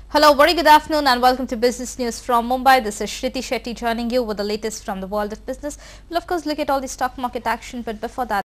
Hello, very good afternoon and welcome to Business News from Mumbai. This is Shriti Shetty joining you with the latest from the world of business. We'll of course look at all the stock market action, but before that,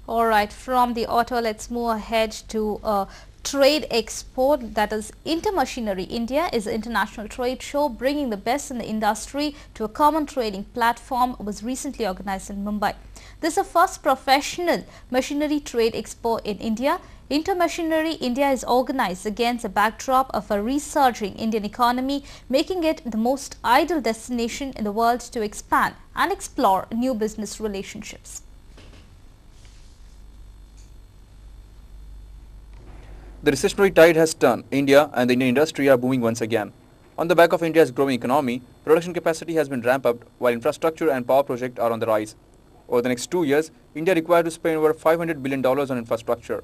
alright, from the auto, let's move ahead to Trade Expo, that is Intermachinery India is an international trade show bringing the best in the industry to a common trading platform, was recently organized in Mumbai. This is the first professional machinery trade expo in India. Intermachinery India is organized against the backdrop of a resurging Indian economy, making it the most ideal destination in the world to expand and explore new business relationships. The recessionary tide has turned. India and the Indian industry are booming once again. On the back of India's growing economy, production capacity has been ramped up while infrastructure and power projects are on the rise. Over the next 2 years, India required to spend over $500 billion on infrastructure.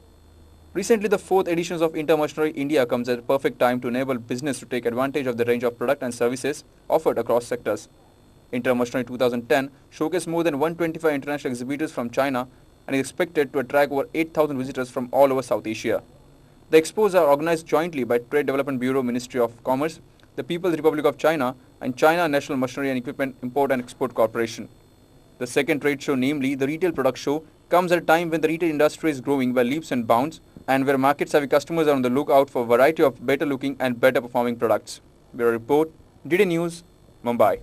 Recently, the fourth edition of Intermachinery India comes at a perfect time to enable business to take advantage of the range of products and services offered across sectors. Intermachinery 2010 showcased more than 125 international exhibitors from China and is expected to attract over 8,000 visitors from all over South Asia. The expos are organized jointly by Trade Development Bureau, Ministry of Commerce, the People's Republic of China and China National Machinery and Equipment Import and Export Corporation. The second trade show, namely the Retail Product Show, comes at a time when the retail industry is growing by leaps and bounds and where market-savvy customers are on the lookout for a variety of better-looking and better-performing products. Bureau Report, DD News, Mumbai.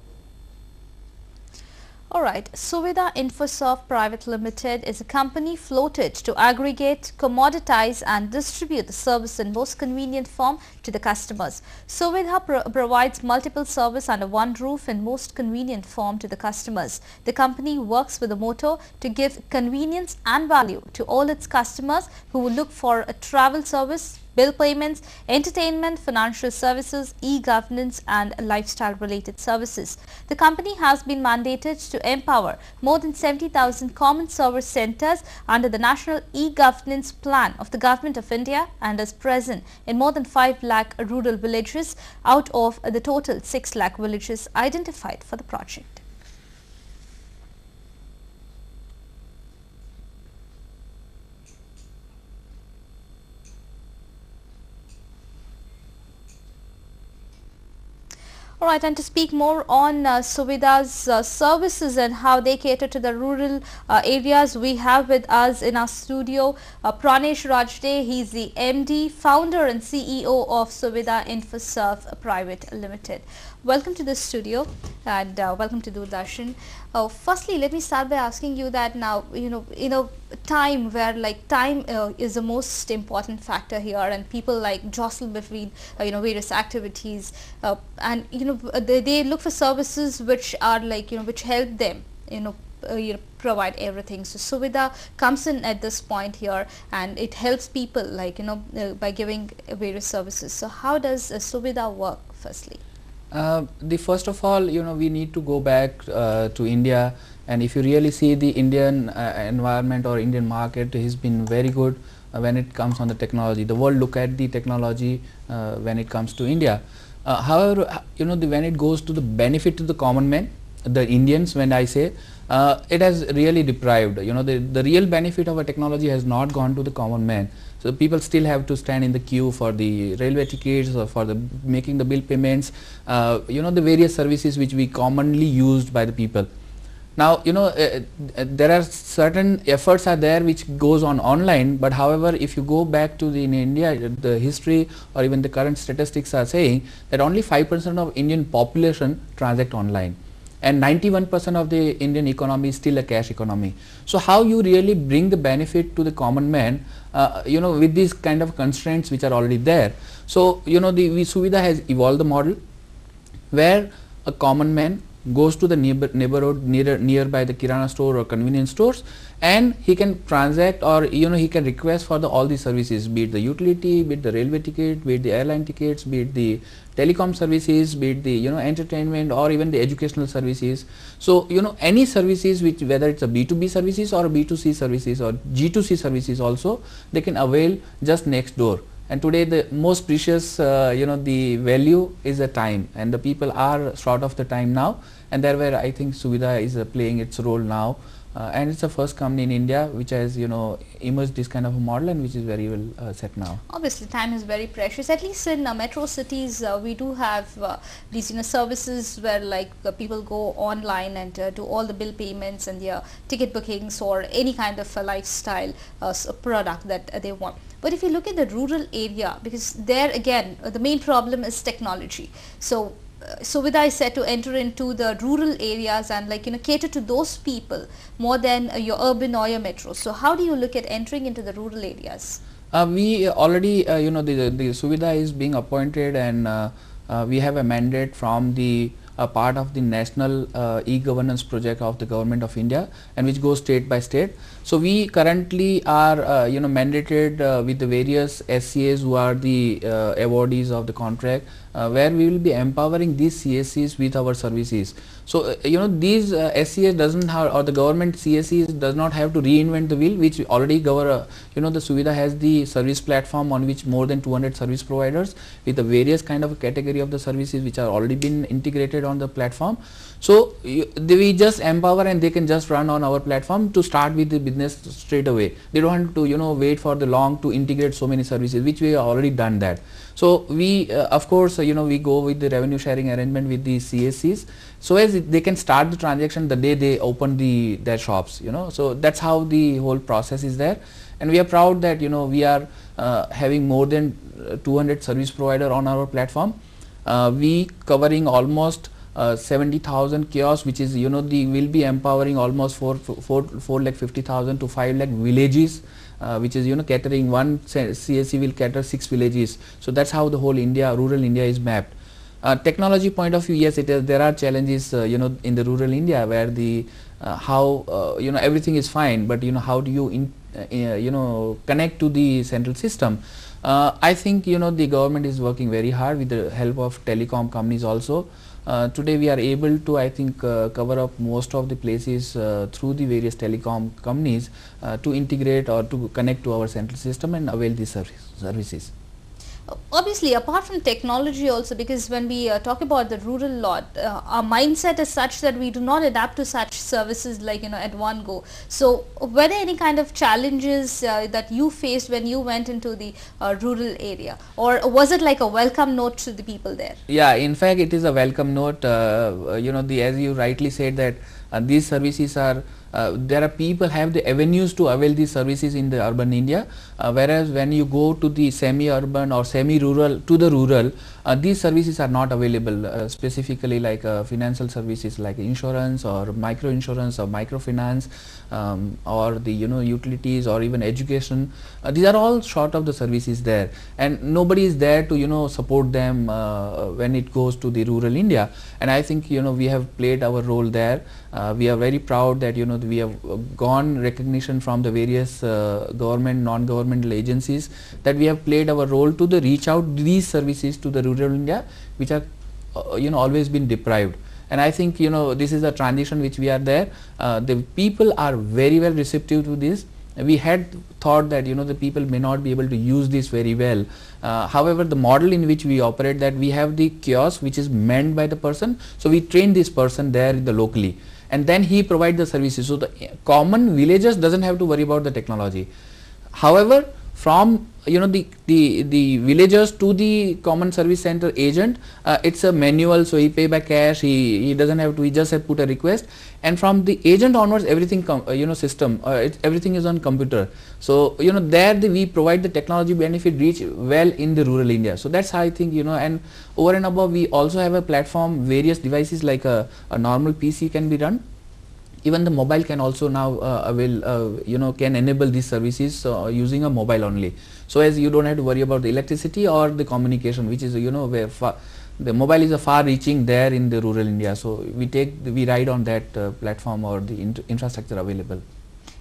Alright, Suvidhaa Infosoft Private Limited is a company floated to aggregate, commoditize and distribute the service in most convenient form to the customers. Suvidhaa provides multiple service under one roof in most convenient form to the customers. The company works with a motto to give convenience and value to all its customers who will look for a travel service, bill payments, entertainment, financial services, e-governance and lifestyle related services. The company has been mandated to empower more than 70,000 common service centers under the National E-Governance Plan of the Government of India and is present in more than 5 lakh rural villages out of the total 6 lakh villages identified for the project. Alright, and to speak more on Suvidhaa's services and how they cater to the rural areas, we have with us in our studio Pranesh Rajde. He is the MD, founder and CEO of Suvidhaa Infosoft Private Limited. Welcome to the studio and welcome to Doordarshan. Firstly, let me start by asking you that now, in a time where time is the most important factor here and people jostle between various activities and they look for services which are which help them provide everything. So Suvidhaa comes in at this point here and it helps people by giving various services. So how does Suvidhaa work firstly? First of all, we need to go back to India, and if you really see the Indian environment or Indian market has been very good when it comes on the technology. The world look at the technology when it comes to India. However, when it goes to the benefit to the common man, the Indians, when I say, it has really deprived. The real benefit of a technology has not gone to the common man. So people still have to stand in the queue for the railway tickets or for the making the bill payments, the various services which we commonly used by the people. Now, there are certain efforts are there which goes on online, but however, if you go back to in India, the history or even the current statistics are saying that only 5% of Indian population transact online. And 91% of the Indian economy is still a cash economy. So how you really bring the benefit to the common man, with these kind of constraints which are already there. So, Suvidhaa has evolved the model where a common man goes to the neighborhood nearby the kirana store or convenience stores, and he can transact or he can request for all the services, be it the utility, be it the railway ticket, be it the airline tickets, be it the telecom services, be it the entertainment or even the educational services. So any services which, whether it's a B2B services or a B2C services or G2C services also, they can avail just next door. And today the most precious the value is the time, and the people are short of the time now, and there where I think Suvidhaa is playing its role now and it's the first company in India which has emerged this kind of a model, and which is very well set now. Obviously, time is very precious. At least in metro cities, we do have these services where like people go online and do all the bill payments and their ticket bookings or any kind of a lifestyle product that they want. But if you look at the rural area, because there again the main problem is technology. So Suvidhaa is said to enter into the rural areas and cater to those people more than your urban or your metro. So how do you look at entering into the rural areas? We already, the Suvidhaa is being appointed, and we have a mandate from the part of the national e-governance project of the government of India, and which goes state by state. So we currently are mandated with the various SCAs who are the awardees of the contract, where we will be empowering these CSCs with our services. So these SCAs doesn't have, or the government CSCs does not have to reinvent the wheel, which already the Suvidhaa has the service platform on which more than 200 service providers with the various kind of category of the services which are already been integrated on the platform. So we just empower, and they can just run on our platform to start with the business straight away. They don't have to wait for the long to integrate so many services, which we have already done that. So we of course we go with the revenue sharing arrangement with the CSCs, so as they can start the transaction the day they open their shops. So that's how the whole process is there, and we are proud that we are having more than 200 service provider on our platform. We covering almost 70,000 kiosks, which is will be empowering almost 450,000 to 5 lakh villages, which is catering, one CSC will cater 6 villages. So that's how the whole rural India is mapped. Technology point of view, yes, there are challenges in the rural India, where the how everything is fine, but how do you connect to the central system. I think the government is working very hard with the help of telecom companies also. Today we are able to, I think, cover up most of the places through the various telecom companies to integrate or to connect to our central system and avail these services. Obviously, apart from technology also, because when we talk about the rural lot, our mindset is such that we do not adapt to such services like at one go. So were there any kind of challenges that you faced when you went into the rural area, or was it like a welcome note to the people there? Yeah, in fact it is a welcome note. As you rightly said that these services are there are people have the avenues to avail these services in the urban India, whereas when you go to the semi-urban or semi-rural to the rural, these services are not available, specifically like financial services like insurance or micro insurance or microfinance, or the utilities or even education. These are all short of the services there, and nobody is there to support them when it goes to the rural India. And I think we have played our role there. We are very proud that we have gone recognition from the various government, non-governmental agencies, that we have played our role to reach out these services to the rural India, which are always been deprived. And I think this is a transition which we are there. The people are very well receptive to this. We had thought that the people may not be able to use this very well. However, the model in which we operate, that we have the kiosk which is manned by the person, so we train this person there locally, and then he provides the services. So the common villagers doesn't have to worry about the technology. However, from the villagers to the common service center agent, it's a manual, so he pay by cash, he doesn't have to, he just have to put a request, and from the agent onwards everything system, everything is on computer. So there we provide the technology benefit reach well in the rural India. So that's how I think and over and above, we also have a platform, various devices like a normal PC can be run. Even the mobile can also now avail, can enable these services using a mobile only. So as you don't have to worry about the electricity or the communication, which is where the mobile is a far reaching there in the rural India. So we ride on that platform or the infrastructure available.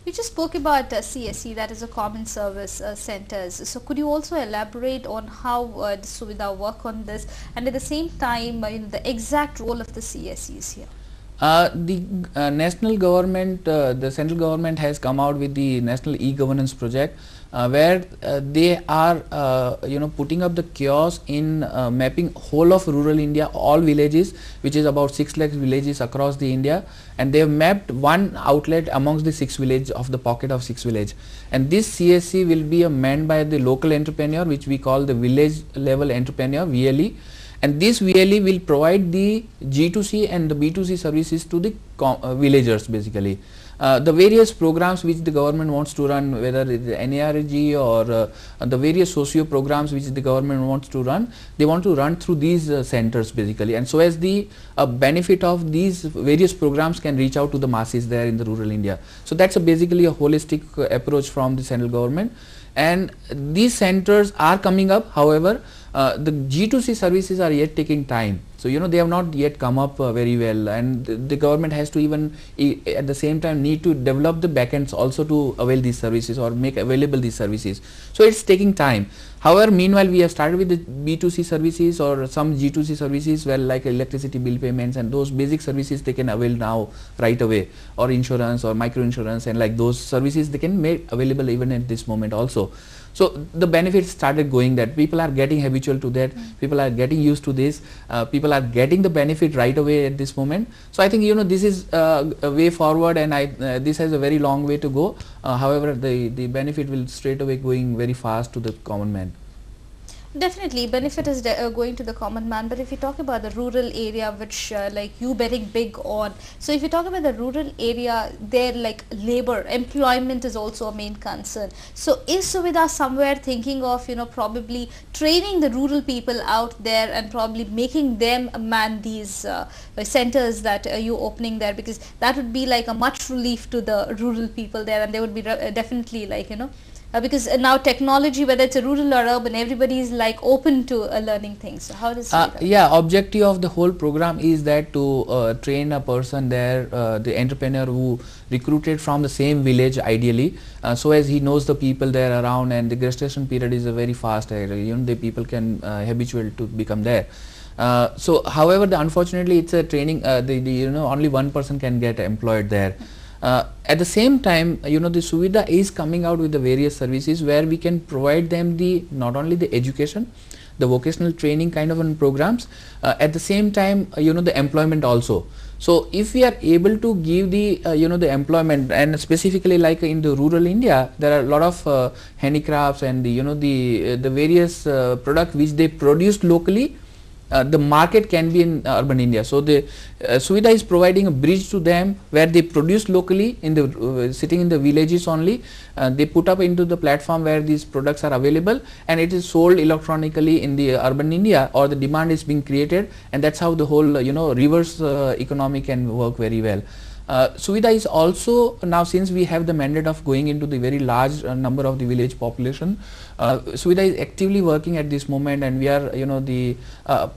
You just spoke about CSC, that is a common service centers. So could you also elaborate on how the Suvidhaa work on this, and at the same time the exact role of the CSCs here? The national government, the central government has come out with the national e-governance project, where they are putting up the kiosks in mapping whole of rural India, all villages, which is about 6 lakh villages across the India, and they have mapped one outlet amongst the 6 villages of the pocket of 6 village, and this CSC will be manned by the local entrepreneur, which we call the village level entrepreneur, VLE. And this VLE will provide the G2C and the B2C services to the villagers basically. The various programs which the government wants to run, whether it is NARG or the various socio programs which the government wants to run, they want to run through these centers basically, and so as the benefit of these various programs can reach out to the masses there in the rural India. So that's basically a holistic approach from the central government, and these centers are coming up. However, the G2C services are yet taking time. So they have not yet come up very well, and the government has to even at the same time need to develop the backends also to avail these services or make available these services. So it's taking time. However, meanwhile we have started with the B2C services or some G2C services where like electricity bill payments and those basic services they can avail now right away, or insurance or micro insurance, and like those services they can make available even at this moment also. So the benefits started going, that people are getting habitual to that, people are getting used to this, people are getting the benefit right away at this moment. So I think this is a way forward, and this has a very long way to go. However, the benefit will straight away going very fast to the common man. Definitely, benefit is going to the common man. But if you talk about the rural area, which like you betting big on, so if you talk about the rural area, there like labor, employment is also a main concern. So is Suvidhaa somewhere thinking of probably training the rural people out there and probably making them man these centers that you're opening there, because that would be like a much relief to the rural people there, and they would be definitely like because now technology, whether it's a rural or urban, everybody is like open to learning things. So how does yeah, objective of the whole program is that to train a person there, the entrepreneur who recruited from the same village ideally, so as he knows the people there around, and the gestation period is a very fast, the people can habitual to become there. So however, unfortunately it's a training, only one person can get employed there. At the same time, the Suvidhaa is coming out with the various services where we can provide them not only the education, the vocational training kind of programs, at the same time, the employment also. So if we are able to give the the employment, and specifically like in the rural India, there are a lot of handicrafts and the various products which they produced locally. The market can be in urban India. So the Suvidhaa is providing a bridge to them where they produce locally in the sitting in the villages only. They put up into the platform where these products are available, and it is sold electronically in the urban India, or the demand is being created, and that's how the whole reverse economy can work very well. Suvidhaa is also now, since we have the mandate of going into the very large number of the village population, Suvidhaa is actively working at this moment, and we are the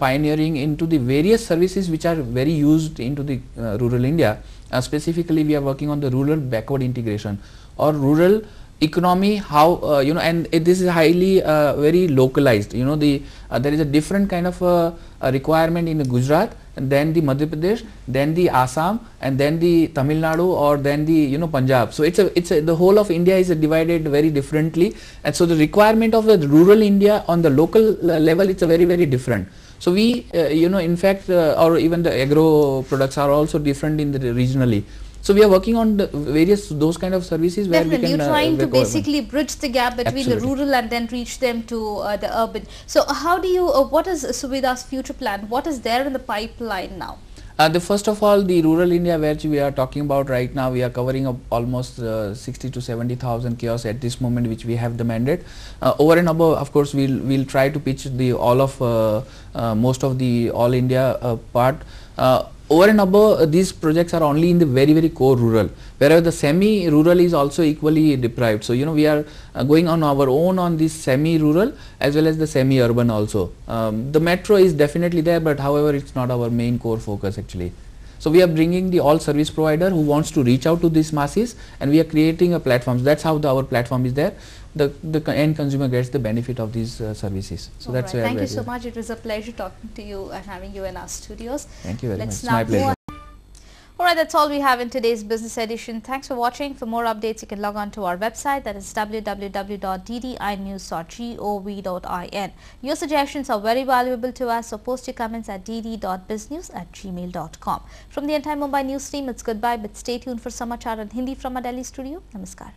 pioneering into the various services which are very used into the rural India. Specifically, we are working on the rural backward integration or rural economy, how and this is highly very localized. There is a different kind of a requirement in the Gujarat, and then the Madhya Pradesh, then the Assam, and then the Tamil Nadu, or then the Punjab. So it's the whole of India is divided very differently, and so the requirement of the rural India on the local level, it's a very different. So we in fact or even the agro products are also different in the regionally. So we are working on the various those kind of services where we can. You're trying to basically bridge the gap between the rural and then reach them to the urban. So how do you? What is Suvidhaa's future plan? What is there in the pipeline now? First of all, the rural India which we are talking about right now, we are covering up almost 60 to 70,000 kiosks at this moment, which we have the mandate. Over and above, of course, we'll try to pitch the most of the all India part. Over and above, these projects are only in the very core rural, whereas the semi-rural is also equally deprived. So we are going on our own on this semi-rural as well as the semi-urban also. The metro is definitely there, but however it's not our main core focus actually. So we are bringing the all service provider who wants to reach out to these masses, and we are creating a platform. That's how our platform is there. The end consumer gets the benefit of these services. So that's where. Thank you so much. It was a pleasure talking to you and having you in our studios. Thank you very much. It's my pleasure. Alright, that's all we have in today's business edition. Thanks for watching. For more updates, you can log on to our website, that is www.ddinews.gov.in. Your suggestions are very valuable to us, so post your comments at dd.biznews@gmail.com. From the entire Mumbai news team, it's goodbye, but stay tuned for Samachar in Hindi from our Delhi studio. Namaskar.